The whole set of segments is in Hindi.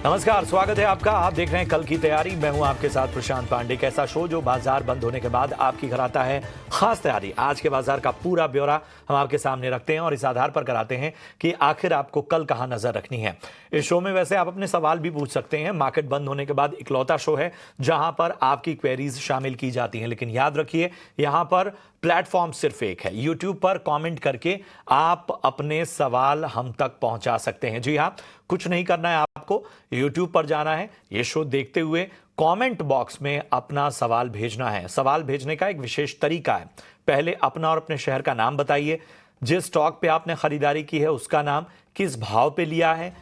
नमस्कार, स्वागत है आपका। आप देख रहे हैं कल की तैयारी। मैं हूं आपके साथ प्रशांत पांडे। कैसा शो जो बाजार बंद होने के बाद आपकी घर आता है खास तैयारी। आज के बाजार का पूरा ब्यौरा हम आपके सामने रखते हैं और इस आधार पर कराते हैं कि आखिर आपको कल कहां नजर रखनी है। इस शो में वैसे आप अपने सवाल भी पूछ सकते हैं। मार्केट बंद होने के बाद इकलौता शो है जहां पर आपकी क्वेरीज शामिल की जाती हैं, लेकिन याद रखिए यहां पर प्लेटफॉर्म सिर्फ एक है। यूट्यूब पर कमेंट करके आप अपने सवाल हम तक पहुंचा सकते हैं। जी हां, कुछ नहीं करना है आपको, यूट्यूब पर जाना है, ये शो देखते हुए कमेंट बॉक्स में अपना सवाल भेजना है। सवाल भेजने का एक विशेष तरीका है। पहले अपना और अपने शहर का नाम बताइए, जिस स्टॉक पे आपने खरीदारी की है उसका नाम, किस भाव पे लिया है,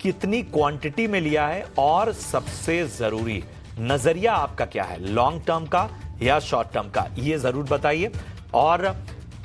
कितनी क्वांटिटी में लिया है और सबसे जरूरी नजरिया आपका क्या है, लॉन्ग टर्म का या शॉर्ट टर्म का, ये जरूर बताइए। और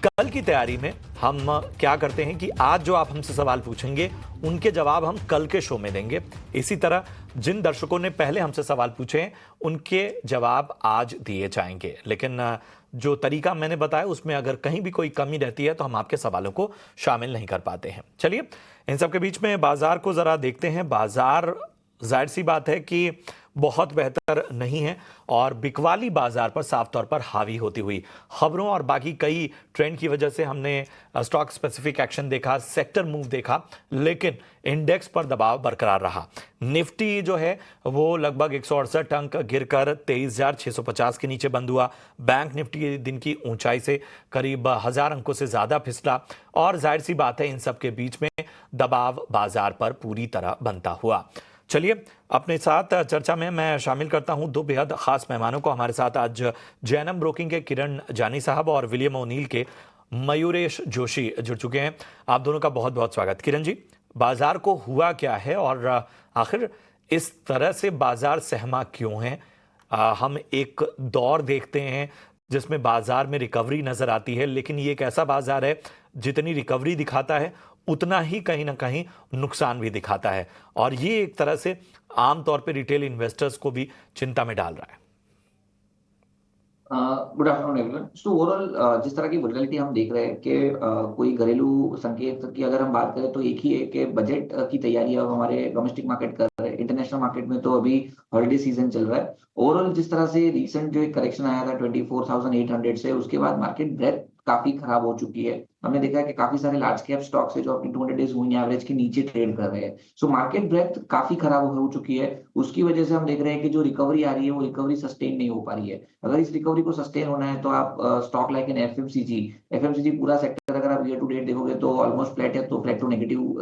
कल की तैयारी में हम क्या करते हैं कि आज जो आप हमसे सवाल पूछेंगे उनके जवाब हम कल के शो में देंगे। इसी तरह जिन दर्शकों ने पहले हमसे सवाल पूछे हैं उनके जवाब आज दिए जाएंगे। लेकिन जो तरीका मैंने बताया उसमें अगर कहीं भी कोई कमी रहती है तो हम आपके सवालों को शामिल नहीं कर पाते हैं। चलिए, इन सब के बीच में बाजार को जरा देखते हैं। बाजार जाहिर सी बात है कि बहुत बेहतर नहीं है और बिकवाली बाजार पर साफ तौर पर हावी होती हुई खबरों और बाकी कई ट्रेंड की वजह से हमने स्टॉक स्पेसिफिक एक्शन देखा, सेक्टर मूव देखा, लेकिन इंडेक्स पर दबाव बरकरार रहा। निफ्टी जो है वो लगभग 168 अंक गिरकर 23,650 के नीचे बंद हुआ। बैंक निफ्टी दिन की ऊंचाई से करीब 1000 अंकों से ज्यादा फिसला और जाहिर सी बात है इन सब के बीच में दबाव बाजार पर पूरी तरह बनता हुआ। चलिए, अपने साथ चर्चा में मैं शामिल करता हूं दो बेहद खास मेहमानों को। हमारे साथ आज जैनम ब्रोकिंग के किरण जानी साहब और विलियम ओनील के मयूरेश जोशी जुड़ चुके हैं। आप दोनों का बहुत बहुत स्वागत। किरण जी, बाजार को हुआ क्या है और आखिर इस तरह से बाजार सहमा क्यों है? हम एक दौर देखते हैं जिसमें बाजार में रिकवरी नजर आती है, लेकिन ये एक ऐसा बाजार है जितनी रिकवरी दिखाता है उतना ही कहीं ना कहीं नुकसान भी दिखाता है और ये एक तरह से आमतौर पे रिटेल इन्वेस्टर्स को भी चिंता में डाल रहा है। Good afternoon everyone. So overall जिस तरह की वोलेटिलिटी हम देख रहे हैं कि कोई घरेलू संकेत की अगर हम बात करें तो एक ही है कि बजट की तैयारी अब हमारे डोमेस्टिक मार्केट कर रहे हैं। इंटरनेशनल मार्केट में तो अभी हॉलिडे सीजन चल रहा है। ओवरऑल जिस तरह से रिसेंट जो एक करेक्शन आया था 24,800 से, उसके बाद मार्केट ब्रेथ काफी खराब हो चुकी है। हमने देखा है कि काफी सारे लार्ज कैप स्टॉक्स है जो अपनी 200 डेज मूविंग एवरेज के नीचे ट्रेड कर रहे हैं। सो मार्केट ब्रेथ काफी खराब हो चुकी है। उसकी वजह से हम देख रहे हैं कि जो रिकवरी आ रही है वो रिकवरी सस्टेन नहीं हो पा रही है। अगर इस रिकवरी को सस्टेन होना है तो आप स्टॉक लाइक इन एफएमसीजी पूरा सेक्टर अगर आप ईयर टू डेट देखोगे तो ऑलमोस्ट फ्लैट है, तो flat to negative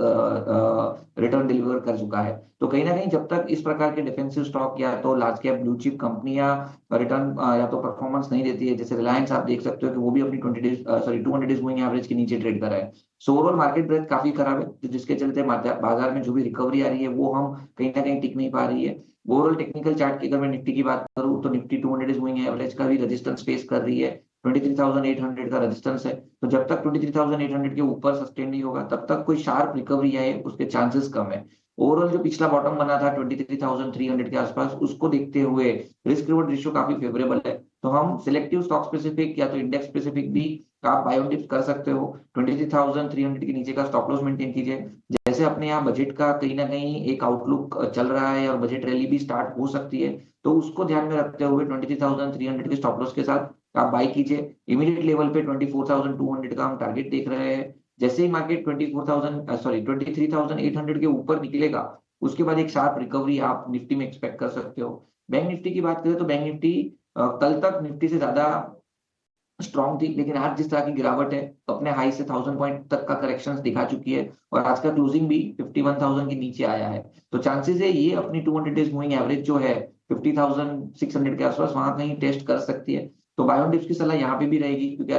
return deliver कर चुका है। तो कहीं ना कहीं जब तक इस प्रकार के डिफेंसिव स्टॉक या तो लार्ज कैप ब्लू चिप कंपनियां रिटर्न या तो परफॉर्मेंस नहीं देती है, जैसे रिलायंस आप देख सकते हो कि वो भी अपनी 200 डेज मूविंग एवरेज के नीचे ट्रेड कर रहा है। सो ओवरऑल मार्केट ब्रेथ काफी खराब है, तो जिसके चलते बाजार में जो भी रिकवरी आ रही है वो हम कहीं ना कहीं टिक नहीं पा रही है। ओवरऑल टेक्निकल चार्ट की अगर मैं निफ्टी की बात करूं तो निफ्टी 200 डेज मूविंग एवरेज का भी रेजिस्टेंस फेस कर रही है। 23,800 का रेजिस्टेंस है, तो जब तक 23,800 के ऊपर सस्टेन नहीं होगा तब तक कोई शार्प रिकवरी आए उसके चांसेस कम है। ओवरऑल जो पिछला बॉटम बना था 23,300 के आसपास, उसको देखते हुए रिस्क रिवॉर्ड रेशियो काफी फेवरेबल है। तो हम सिलेक्टिव स्टॉक स्पेसिफिक या तो इंडेक्स स्पेसिफिक भी आप बाय ऑन डिप्स कर सकते हो। 23,300 के नीचे का स्टॉप लॉस मेंटेन कीजिए। जैसे अपने यहाँ बजट का कहीं ना कहीं एक आउटलुक चल रहा है और बजट रैली भी स्टार्ट हो सकती है, तो उसको ध्यान में रखते हुए 23,300 के स्टॉप लॉस के साथ आप बाय कीजिए। इमीडिएट लेवल पे 24,200 का हम टारगेट देख रहे हैं। जैसे ही मार्केट 23,800 के ऊपर निकलेगा उसके बाद एक शार्प रिकवरी आप निफ्टी में एक्सपेक्ट कर सकते हो। बैंक निफ्टी की बात करें तो बैंक निफ्टी कल तक निफ्टी से ज्यादा स्ट्रॉन्ग थी, लेकिन आज जिस तरह की गिरावट है अपने हाई से 1000 पॉइंट तक का करेक्शन दिखा चुकी है और आज का क्लोजिंग भी 51,000 के नीचे आया है। तो चांसेस है ये अपनी 200 डेज मूविंग एवरेज जो है 50,600 के आसपास वहां कहीं टेस्ट कर सकती है। तो बाय ऑन डिप्स की सलाह यहाँ पे भी रहेगी, क्योंकि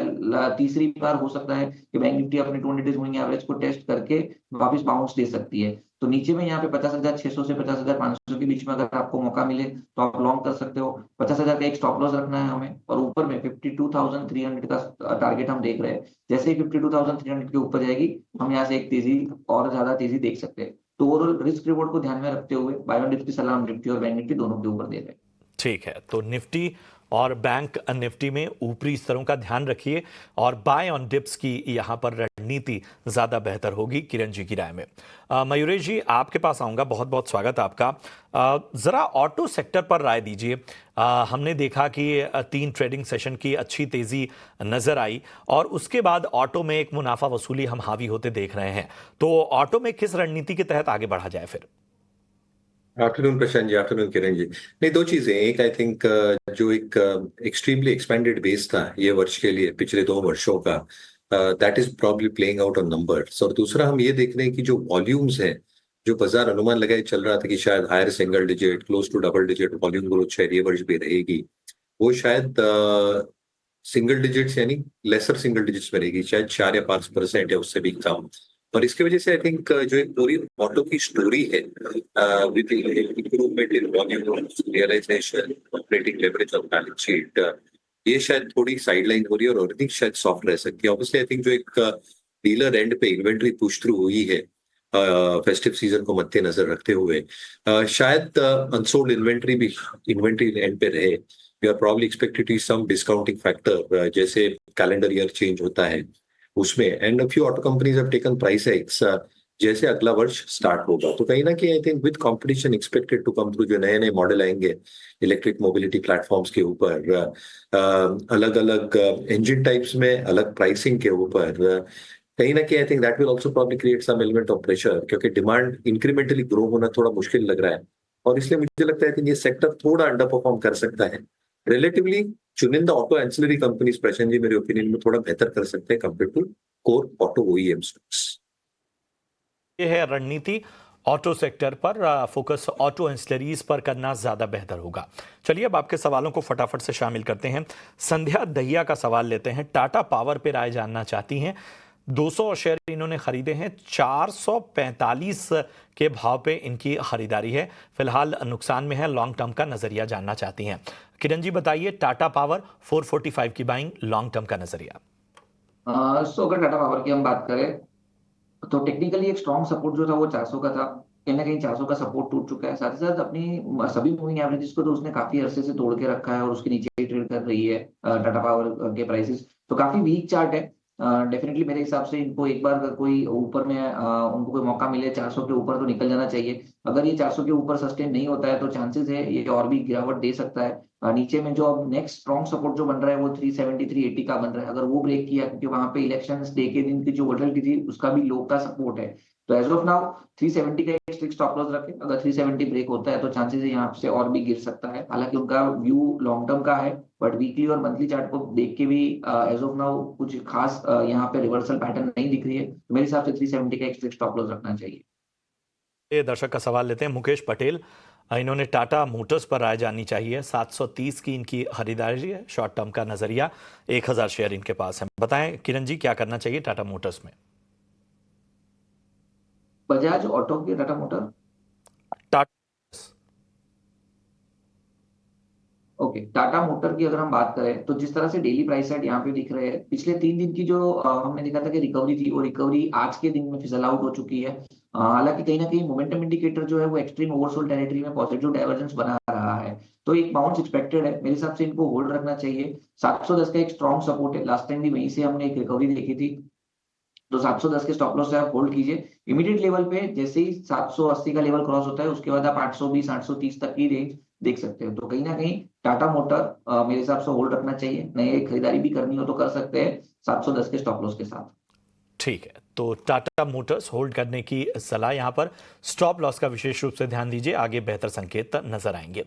तीसरी बार हो सकता है कि बैंक निफ्टी अपने 200 डेज मूविंग एवरेज को टेस्ट करके वापस बाउंस दे सकती है। तो नीचे में यहाँ पे 50,600 से 50,500 के बीच में अगर आपको मौका मिले तो आप लॉन्ग कर सकते हो। 50,000 का एक स्टॉप लॉस रखना है हमें और ऊपर में 52,300 का टारगेट हम देख रहे हैं। जैसे ही 52,300 के ऊपर जाएगी हम यहाँ से एक तेजी और ज्यादा तेजी देख सकते हैं। तो ओवरऑल रिस्क रिवॉर्ड को ध्यान में रखते हुए बाय ऑन डिप्स की सलाह हम निफ्टी और बैंक निफ्टी दोनों के ऊपर दे रहे हैं। ठीक है, तो निफ्टी और बैंक निफ्टी में ऊपरी स्तरों का ध्यान रखिए और बाय ऑन डिप्स की यहां पर रणनीति ज्यादा बेहतर होगी किरण जी की राय में? मयूरेश जी, आपके पास आऊंगा, बहुत बहुत स्वागत आपका। जरा ऑटो सेक्टर पर राय दीजिए। हमने देखा कि 3 ट्रेडिंग सेशन की अच्छी तेजी नजर आई और उसके बाद ऑटो में एक मुनाफा वसूली हम हावी होते देख रहे हैं। तो ऑटो में किस रणनीति के तहत आगे बढ़ा जाए फिर? Afternoon Prashant ji, afternoon Kiran ji. नहीं, दो चीजें। एक, आई थिंक जो एक एक्सट्रीमली एक्सपेंडेड बेस था ये वर्ष के लिए, पिछले 2 वर्षों का, that is probably playing out on numbers. और दूसरा, हम ये देख रहे हैं कि जो वॉल्यूम्स हैं, जो बाजार अनुमान लगाए चल रहा था कि शायद higher single digit, close to double digit volume growth शायद ये वर्ष भी रहेगी, वो शायद सिंगल डिजिट्स यानी लेसर सिंगल डिजिट्स में रहेगी, शायद 4 या 5% या उससे भी कम। और इसकी वजह से आई थिंक जो एक पूरी ऑटो की स्टोरी है, with improvement in volume, realisation, operating leverage of balance sheet, ये शायद थोड़ी साइडलाइन हो रही है और अर्निंग शायद सॉफ्ट रह सकती है। ऑब्वियसली आई थिंक जो एक डीलर एंड पे इन्वेंट्री पुश थ्रू हुई है फेस्टिव सीजन को मद्देनजर रखते हुए, शायद अनसोल्ड इन्वेंट्री एंड पे रहे। We are probably expected to some discounting factor, जैसे कैलेंडर ईयर चेंज होता है उसमें, and few auto companies have taken price hikes जैसे अगला वर्ष स्टार्ट होगा। तो कहीं ना कहीं I think with competition expected to come through, जो नए नए मॉडल आएंगे इलेक्ट्रिक मोबिलिटी प्लेटफॉर्म्स के ऊपर, अलग अलग इंजन टाइप्स में अलग प्राइसिंग के ऊपर, कहीं ना कहीं I think that will also probably create some element of pressure, क्योंकि डिमांड इंक्रीमेंटली ग्रो होना थोड़ा मुश्किल लग रहा है। और इसलिए मुझे लगता है कि ये सेक्टर थोड़ा अंडर परफॉर्म कर सकता है रिलेटिवली। चुनिंदा auto ancillary companies Prashant ji मेरे ओपिनियन में थोड़ा बेहतर कर सकते हैं compare to core auto OEM stocks. ये है रणनीति, ऑटो सेक्टर पर फोकस ऑटो एंसिलरीज पर करना ज्यादा बेहतर होगा। चलिए अब आपके सवालों को फटाफट से शामिल करते हैं। संध्या दहिया का सवाल लेते हैं। टाटा पावर पे राय जानना चाहती हैं। 200 शेयर इन्होंने खरीदे हैं, 445 के भाव पे इनकी खरीदारी है। फिलहाल नुकसान में है, लॉन्ग टर्म का नजरिया जानना चाहती हैं। किरण जी बताइए, टाटा पावर 445 की बाइंग, लॉन्ग टर्म का नजरिया। सो अगर टाटा पावर की हम बात करें तो टेक्निकली एक स्ट्रॉन्ग सपोर्ट जो था वो 400 का था। कहीं ना कहीं 400 का सपोर्ट टूट चुका है। साथ ही साथ अपनी सभी मूविंग एवरेजेस को तो उसने काफी अरसे से तोड़ के रखा है और उसके नीचे ही ट्रेड कर रही है टाटा पावर के प्राइसेस। तो काफी वीक चार्ट है। डेफिनेटली मेरे हिसाब से इनको एक बार अगर कोई ऊपर में उनको कोई मौका मिले 400 के ऊपर तो निकल जाना चाहिए। अगर ये 400 के ऊपर सस्टेन नहीं होता है तो चांसेस है ये और भी गिरावट दे सकता है। नीचे में जो अब नेक्स्ट स्ट्रॉन्ग सपोर्ट जो बन रहा है वो 370 380 का बन रहा है। अगर वो ब्रेक किया, क्योंकि वहां पे इलेक्शन डे के दिन की जो वोलेटिलिटी थी उसका भी लो का सपोर्ट है। तो एज ऑफ नाउ 370 का एक स्ट्रिक्ट स्टॉप लॉस रखें। अगर 370 ब्रेक होता है तो चांसेस है यहाँ से और भी गिर सकता है। हालांकि उनका व्यू लॉन्ग टर्म का है, बट वीकली और मंथली चार्ट को देख के भी एज ऑफ नाउ कुछ खास यहाँ पे रिवर्सल पैटर्न नहीं दिख रही है। तो मेरे हिसाब से 370 का एक स्ट्रिक्ट स्टॉप लॉस रखना चाहिए। ये दर्शक का सवाल लेते हैं। मुकेश पटेल, इन्होंने टाटा मोटर्स पर राय जाननी चाहिए। 730 की इनकी खरीदारी है, शॉर्ट टर्म का नजरिया, 1000 शेयर इनके पास है। बताएं किरण जी, क्या करना चाहिए टाटा मोटर्स में? बजाज ऑटो के Tata motor, Tata. Okay, Tata motor की अगर हम बात करें तो जिस तरह से डेली प्राइस सेट यहाँ पे दिख रहे हैं, पिछले 3 दिन की जो हमने देखा था कि रिकवरी थी, वो रिकवरी आज के दिन में फिसल आउट हो चुकी है। हालांकि कहीं ना कहीं मोमेंटम इंडिकेटर जो है वो एक्सट्रीम ओवरसोल्ड टेरिटरी में पॉजिटिव डाइवर्जेंस बना रहा है। तो एक बाउंस एक्सपेक्टेड है। मेरे हिसाब से इनको होल्ड रखना चाहिए। 710 का एक स्ट्रॉन्ग सपोर्ट है। लास्ट टाइम भी वहीं से हमने एक रिकवरी देखी थी। तो 710 के स्टॉप लॉस से आप होल्ड कीजिए। इमीडिएट लेवल पे जैसे ही 780 का लेवल क्रॉस होता है उसके बाद आप 820 830 तक की रेंज देख सकते हो। तो कहीं ना कहीं टाटा मोटर मेरे हिसाब से होल्ड रखना चाहिए। नए खरीदारी भी करनी हो तो कर सकते हैं 710 के स्टॉप लॉस के साथ। ठीक है, तो टाटा मोटर्स होल्ड करने की सलाह। यहां पर स्टॉप लॉस का विशेष रूप से ध्यान दीजिए, आगे बेहतर संकेत नजर आएंगे।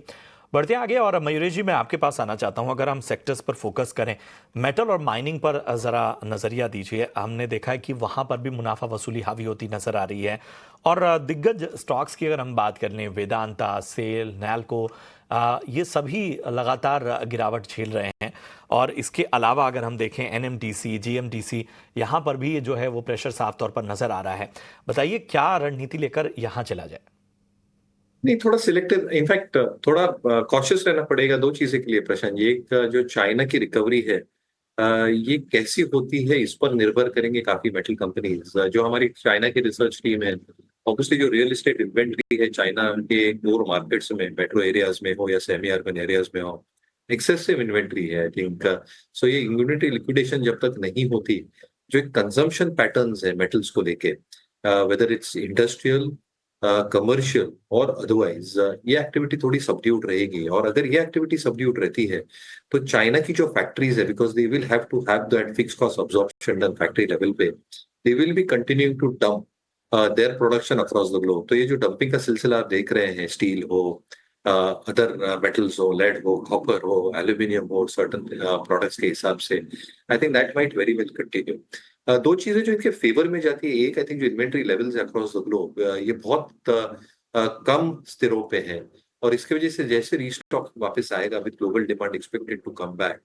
बढ़ते हैं आगे और मयूरेश जी मैं आपके पास आना चाहता हूं। अगर हम सेक्टर्स पर फोकस करें, मेटल और माइनिंग पर जरा नजरिया दीजिए। हमने देखा है कि वहां पर भी मुनाफा वसूली हावी होती नजर आ रही है। और दिग्गज स्टॉक्स की अगर हम बात कर लें, वेदांता, सेल, नैल्को, ये सभी लगातार गिरावट झेल रहे हैं। और इसके अलावा अगर हम देखें एनएमटीसी, जीएमटीसी, यहाँ पर भी जो है वो प्रेशर साफ तौर पर नजर आ रहा है। बताइए क्या रणनीति लेकर यहाँ चला जाए? नहीं, थोड़ा सिलेक्टिव, इनफैक्ट थोड़ा कॉशियस रहना पड़ेगा दो चीजें के लिए प्रशांत। ये एक जो चाइना की रिकवरी है, ये कैसी होती है इस पर निर्भर करेंगे काफी मेटल कंपनीज। जो हमारी चाइना की रिसर्च टीम है, ऑब्वियसली जो रियल एस्टेट इन्वेंट्री है चाइना के कोर मार्केट्स में, मेट्रो एरियाज में हो या सेमी अर्बन एरियाज में हो, एक्सेसिव इन्वेंट्री है आई थिंक। सो ये इन्वेंट्री लिक्विडेशन जब तक नहीं होती जो एक कंजम्पशन पैटर्न्स है मेटल्स को लेके, वेदर इट्स इंडस्ट्रियल, कमर्शियल और अदरवाइज, ये एक्टिविटी थोड़ी सबड्यूड रहेगी। और अगर ये एक्टिविटी सबड्यूड रहती है तो चाइना की जो फैक्ट्रीज है, because they will have to have that fix cost absorption done factory level पे, they will be continuing to dump their production across the globe. तो ये जो डंपिंग का सिलसिला आप देख रहे हैं, स्टील हो, अदर मेटल्स हो, लेड हो, कॉपर हो, एल्यूमिनियम हो, सर्टन प्रोडक्ट्स के हिसाब से, आई think that might very well continue. दो चीजें जो इनके फेवर में जाती है, एक आई थिंक जो inventory levels across the globe, ये बहुत कम स्तरों पे है। और इसकी वजह से जैसे रीस्टॉक वापस आएगा with global demand expected to come back,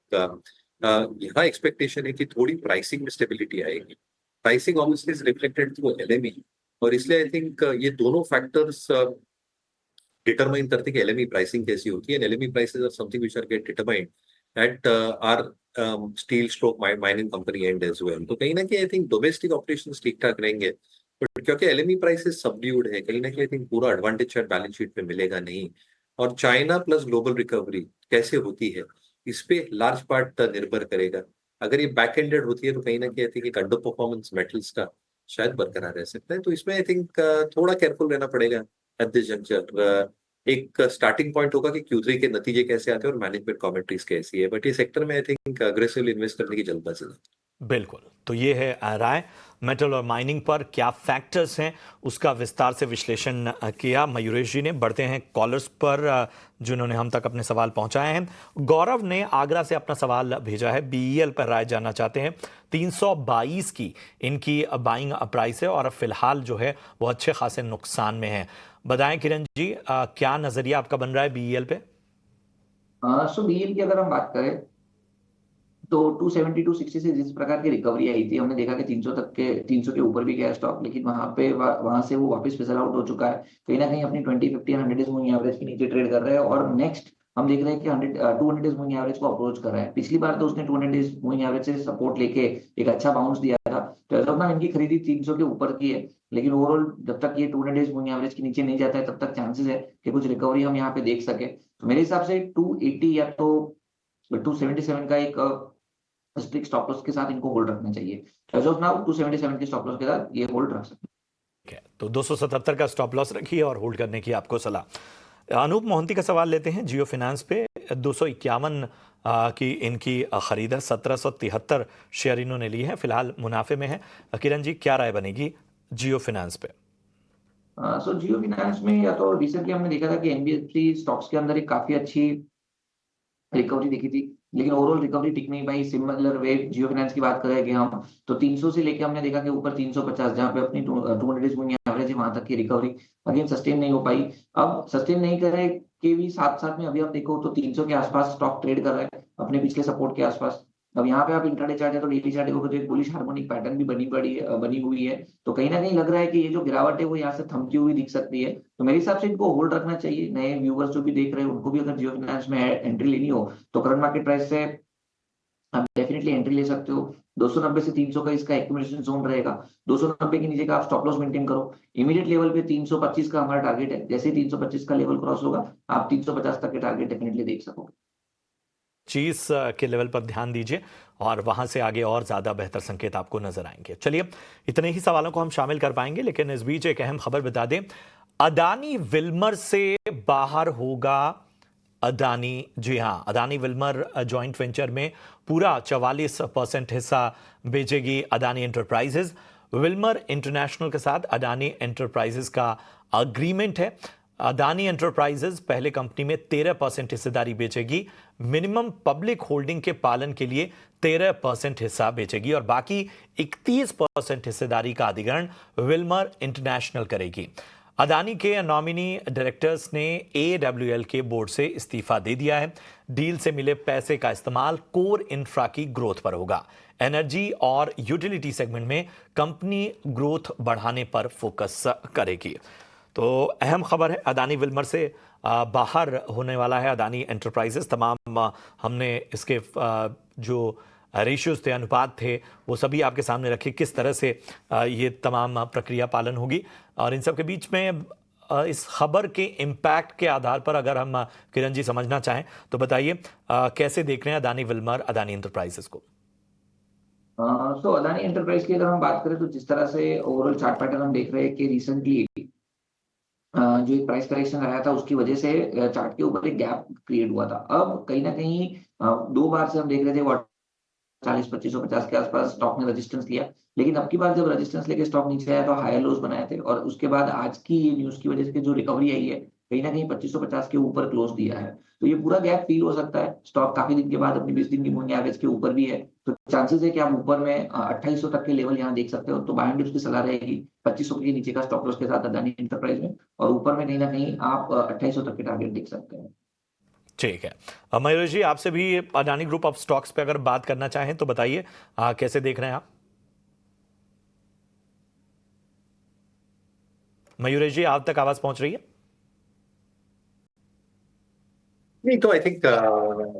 यहाँ एक्सपेक्टेशन है कि थोड़ी प्राइसिंग में स्टेबिलिटी आएगी। Pricing obviously is reflected through LME, और इसलिए आई थिंक ये दोनों फैक्टर्स डिटरमाइन करते हैं कि एलएमई प्राइसिंग कैसी होती है। LME prices are something which are get determined at are steel stroke mining company and as well. तो कहीं ना कहीं आई थिंक डोमेस्टिक ऑपरेशंस ठीक ठाक रहेंगे, बट क्योंकि एलएमई प्राइसेस सबड्यूड है, कहीं ना कहीं आई थिंक पूरा एडवांटेज शायद बैलेंस शीट पे मिलेगा नहीं। और चाइना प्लस ग्लोबल रिकवरी कैसे होती है, इस पे लार्ज पार्ट निर्भर करेगा। अगर ये बैक एंडेड होती है तो कहीं ना कहीं आई थिंक एक अंडर परफॉर्मेंस मेटल्स का शायद बरकरार रह सकता है। तो इसमें आई थिंक थोड़ा केयरफुल रहना पड़ेगा एट दिस जंक्चर। एक स्टार्टिंग पॉइंट होगा कि Q3 के नतीजे कैसे आते हैं और मैनेजमेंट कमेंट्रीज कैसी है, बट ये सेक्टर में आई थिंक अग्रेसिवली इन्वेस्ट करने की जल्दबाजी है। बिल्कुल। तो ये है राय मेटल और माइनिंग पर क्या फैक्टर्स हैं, उसका विस्तार से विश्लेषण किया मयूरेश जी ने। बढ़ते हैं कॉलर्स पर जिन्होंने हम तक अपने सवाल पहुंचाए हैं। गौरव ने आगरा से अपना सवाल भेजा है, बीईएल पर राय जानना चाहते हैं। 322 की इनकी बाइंग प्राइस है और फिलहाल जो है वो अच्छे खासे नुकसान में है। बताएं किरण जी, क्या नजरिया आपका बन रहा है बीईएल पे? सो बीएल की अगर हम बात करें तो 270 260 से जिस प्रकार की रिकवरी आई थी, हमने देखा कि 300 के ऊपर भी गया स्टॉक, लेकिन वहां से वो वापस फिसल आउट हो चुका है। कहीं ना कहीं अपनी 20 50 एंड 100 डेज मूविंग एवरेज के नीचे ट्रेड कर रहा है, और नेक्स्ट हम देख रहे हैं कि 200 डेज मूविंग एवरेज को अप्रोच कर रहा है। पिछली बार तो उसने 200 डेज मूविंग एवरेज से सपोर्ट लेके एक अच्छा बाउंस दिया था। तो एज ऑफ नाउ इनकी खरीदी 300 के ऊपर की है, लेकिन ओवरऑल जब तक ये 200 डेज मूविंग एवरेज के नीचे नहीं जाता है तब तक चांसेस है कि कुछ रिकवरी हम यहाँ पे देख सके। तो मेरे हिसाब से 280 या तो 277 का एक स्ट्रिक्ट स्टॉप लॉस के साथ इनको होल्ड रखना चाहिए। एज ऑफ नाउ 277 के स्टॉप लॉस के साथ ये होल्ड रख सकते हैं। ठीक है, तो 277 का स्टॉप लॉस रखिए और होल्ड करने की आपको सलाह। अनूप मोहंती का सवाल लेते हैं। जियो फाइनेंस पे 251 की इनकी खरीद है, 1773 शेयर इन्होंने लिए हैं, फिलहाल मुनाफे में है। किरण जी, क्या राय बनेगी जियो फाइनेंस पे? सो जियो फाइनेंस में या तो रिसेंटली हमने देखा था कि एनबीएफसी स्टॉक्स के अंदर एक काफी अच्छी रिकवरी दिखी थी, लेकिन ओवरऑल रिकवरी टिक नहीं पाई। सिमिलर वे जियो फाइनेंस की बात करें कि हम तो 300 से लेके हमने देखा कि ऊपर 350, जहां पे अपनी 200 डेज मूविंग एवरेज है, वहां तक की रिकवरी अगेन सस्टेन नहीं हो पाई। अब सस्टेन नहीं करे के भी साथ साथ में अभी आप देखो तो 300 के आसपास स्टॉक ट्रेड कर रहा है, अपने पिछले सपोर्ट के आसपास। अब यहाँ पे आप इंट्राडे चार्ट है तो डेली चार्ट देखोगे तो एक बुलिश हार्मोनिक पैटर्न भी बनी हुई है। तो कहीं ना कहीं लग रहा है कि ये जो गिरावट है वो यहाँ से थमती हुई दिख सकती है। तो मेरे हिसाब से इनको होल्ड रखना चाहिए। नए व्यूवर्स जो भी देख रहे हैं उनको भी अगर जियो फाइनेंस में एंट्री लेनी हो तो करंट मार्केट प्राइस से आप डेफिनेटली एंट्री ले सकते हो। 290 से 300 का इसका एक्यूमुलेशन जोन रहेगा। 290 के नीचे का आप स्टॉप लॉस मेंटेन करो। इमीडिएट लेवल पे 325 का हमारा टारगेट है। जैसे ही 325 का लेवल क्रॉस होगा आप 350 तक के टारगेट डेफिनेटली देख सकोगे। चीज के लेवल पर ध्यान दीजिए और वहां से आगे और ज्यादा बेहतर संकेत आपको नजर आएंगे। चलिए, इतने ही सवालों को हम शामिल कर पाएंगे, लेकिन इस बीच एक अहम खबर बता दें। अदानी विल्मर से बाहर होगा अदानी। जी हां, अदानी विल्मर जॉइंट वेंचर में पूरा 44% हिस्सा बेचेगी अदानी एंटरप्राइजेज। विल्मर इंटरनेशनल के साथ अदानी एंटरप्राइजेज का अग्रीमेंट है। अदानी एंटरप्राइजेज पहले कंपनी में 13% हिस्सेदारी बेचेगी। मिनिमम पब्लिक होल्डिंग के पालन के लिए 13% हिस्सा बेचेगी और बाकी 31% हिस्सेदारी का अधिग्रहण विल्मर इंटरनेशनल करेगी। अदानी के नॉमिनी डायरेक्टर्स ने AWL के बोर्ड से इस्तीफा दे दिया है। डील से मिले पैसे का इस्तेमाल कोर इंफ्रा की ग्रोथ पर होगा। एनर्जी और यूटिलिटी सेगमेंट में कंपनी ग्रोथ बढ़ाने पर फोकस करेगी। तो अहम खबर है, अदानी विल्मर से बाहर होने वाला है अदानी एंटरप्राइजेस। तमाम हमने इसके जो रेशियोज थे, अनुपात थे, वो सभी आपके सामने रखे, किस तरह से ये तमाम प्रक्रिया पालन होगी। और इन सब के बीच में इस खबर के इम्पैक्ट के आधार पर अगर हम किरण जी समझना चाहें तो बताइए, कैसे देख रहे हैं अदानी विल्मर, अदानी एंटरप्राइजेस को? तो अदानी एंटरप्राइज की अगर हम बात करें तो जिस तरह से ओवरऑल चार्ट पैटर्न हम देख रहे हैं कि रिसेंटली जो एक प्राइस करेक्शन आया था उसकी वजह से चार्ट के ऊपर एक गैप क्रिएट हुआ था। अब कहीं ना कहीं 2 बार से हम देख रहे थे 40 2550 के आसपास स्टॉक ने रेजिस्टेंस लिया, लेकिन अब की बार जब रेजिस्टेंस लेके स्टॉक नीचे आया तो हायर लोज बनाए थे और उसके बाद आज की ये न्यूज की वजह से जो रिकवरी आई है कहीं ना कहीं 2550 के ऊपर क्लोज दिया है। तो ये पूरा गैप फील हो सकता है, स्टॉक काफी दिन के बाद अपनी 20 दिन की मूविंग एवरेज के ऊपर भी है, तो चांसेस है कि आप ऊपर में 2800 तक के लेवल यहाँ देख सकते हो। तो बाय एंड डिप्स की सलाह रहेगी 2500 के नीचे का स्टॉप लॉस के साथ अदानी एंटरप्राइज में, और ऊपर में कहीं ना कहीं आप 2800 तक के टारगेट देख सकते हैं। ठीक है। मयूर जी, आपसे भी अडानी ग्रुप ऑफ स्टॉक्स पे अगर बात करना चाहें तो बताइए, कैसे देख रहे हैं आप? मयूर जी, आप तक आवाज पहुंच रही है? नहीं तो आई think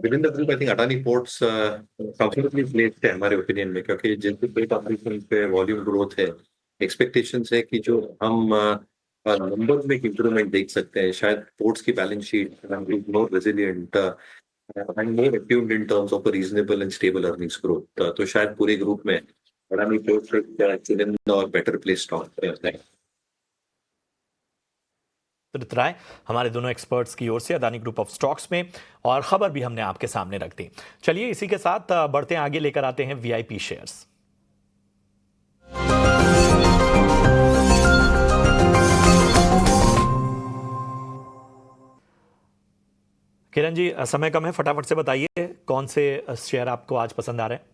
with in the group I think Adani ports comfortably placed है हमारे ओपिनियन में, क्योंकि जिनके पेट ऑपरेशन पे वॉल्यूम ग्रोथ है, एक्सपेक्टेशंस है कि जो हम नंबर्स में इंप्रूवमेंट देख सकते हैं, शायद पोर्ट्स की balance sheet more resilient and more attuned in terms of a reasonable and stable earnings growth, तो शायद पूरे ग्रुप में अडानी पोर्ट्स एक चुनिंदा और बेटर प्लेस स्टॉक है। राय हमारे दोनों एक्सपर्ट्स की ओर से अदानी ग्रुप ऑफ स्टॉक्स में, और खबर भी हमने आपके सामने रख दी। चलिए इसी के साथ बढ़ते हैं आगे, लेकर आते हैं वीआईपी शेयर्स। किरण जी, समय कम है, फटाफट से बताइए कौन से शेयर आपको आज पसंद आ रहे हैं?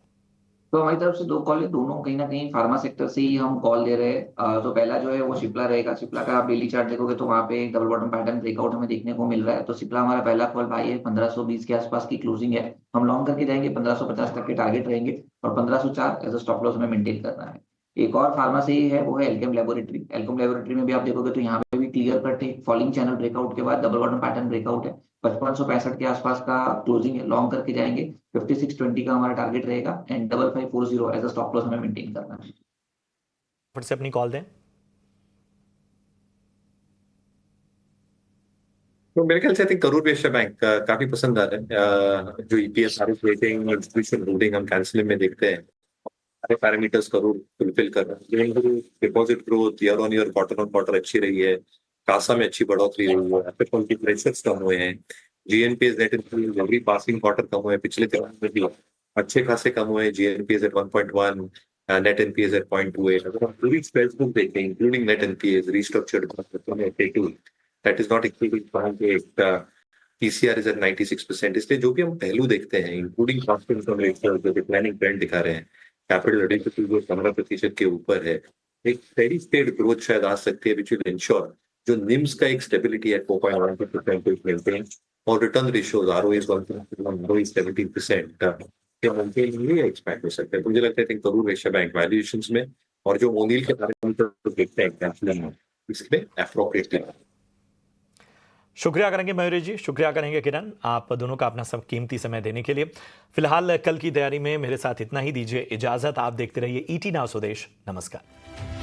तो हमारी तरफ से 2 कॉल है, दोनों कहीं ना कहीं फार्मा सेक्टर से ही हम कॉल दे रहे हैं। तो पहला जो है वो सिप्ला रहेगा। सिप्ला का आप डेली चार्ट देखोगे तो वहाँ पे एक डबल बॉटम पैटर्न ब्रेकआउट हमें देखने को मिल रहा है। तो सिप्ला हमारा पहला कॉल भाई है, 1520 के आसपास की क्लोजिंग है, हम लॉन्ग करके जाएंगे, 1550 तक के टारगेट रहेंगे और 1504 एज अ स्टॉप लॉस हमें मेंटेन करना है। एक और फार्मा से ही है, वो है एल्केम लेबोरेटरी। एल्केम लेबोरेटरी में भी आप देखोगे तो यहाँ पे भी क्लियर कट एक फॉलिंग चैनल ब्रेकआउट के बाद डबल बॉटम पैटर्न ब्रेकआउट है। 5565 के आसपास का क्लोजिंग है, लॉन्ग करके जाएंगे, 5620 का हमारा टारगेट रहेगा and 5540 as a stop loss हमें मेंटेन करना है। फट से अपनी कॉल दें। तो मेरे ख्याल से I think Karur Vysya bank काफी पसंद आ रहा है। जो EPS RS rating institution holding हम कैंसिल में देखते हैं, सारे पैरामीटर्स करूर फुलफिल कर रहे हैं। Deposit growth year on quarter अच्छी रही है, कासा में अच्छी बढ़ोतरी हुई है, एसेट क्वालिटी प्रेशर्स कम हुए हैं, GNPS net inflows every passing quarter कम हुए हैं, पिछले तिमाही में भी अच्छे खासे कम हुए हैं। जीएनपीएस एट 1.1, नेट एनपीएस एट 0.28। अगर हम पूरी स्प्रेड बुक देखें including net NPS restructured that is not including fund एक TCR is at 96%। इसलिए जो भी हम पहलू देखते हैं इंक्लूडिंग कॉस्ट इनकम रेशियो जो डिक्लाइनिंग ट्रेंड दिखा रहे हैं, कैपिटल एडिक्विटी जो 15% के ऊपर है, एक स्टेडी स्टेट ग्रोथ शायद आ सकती है विच विल इंश्योर जो निम्स का एक स्टेबिलिटी एट 4.12% मेंटेन, और return ratios ROE is 1.1, ROE is 17% के मेंटेन लिए एक्सपेक्ट हो सकते हैं। मुझे लगता है करूर वैश्य बैंक वैल्यूएशंस में और जो ओनिल के बारे में देखते हैं इसमें एप्रोप्रिएटली। शुक्रिया करेंगे मयूरी जी, शुक्रिया करेंगे किरण, आप दोनों का अपना सब कीमती समय देने के लिए। फिलहाल कल की तैयारी में मेरे साथ इतना ही, दीजिए इजाजत। आप देखते रहिए ET नाउ स्वदेश। नमस्कार।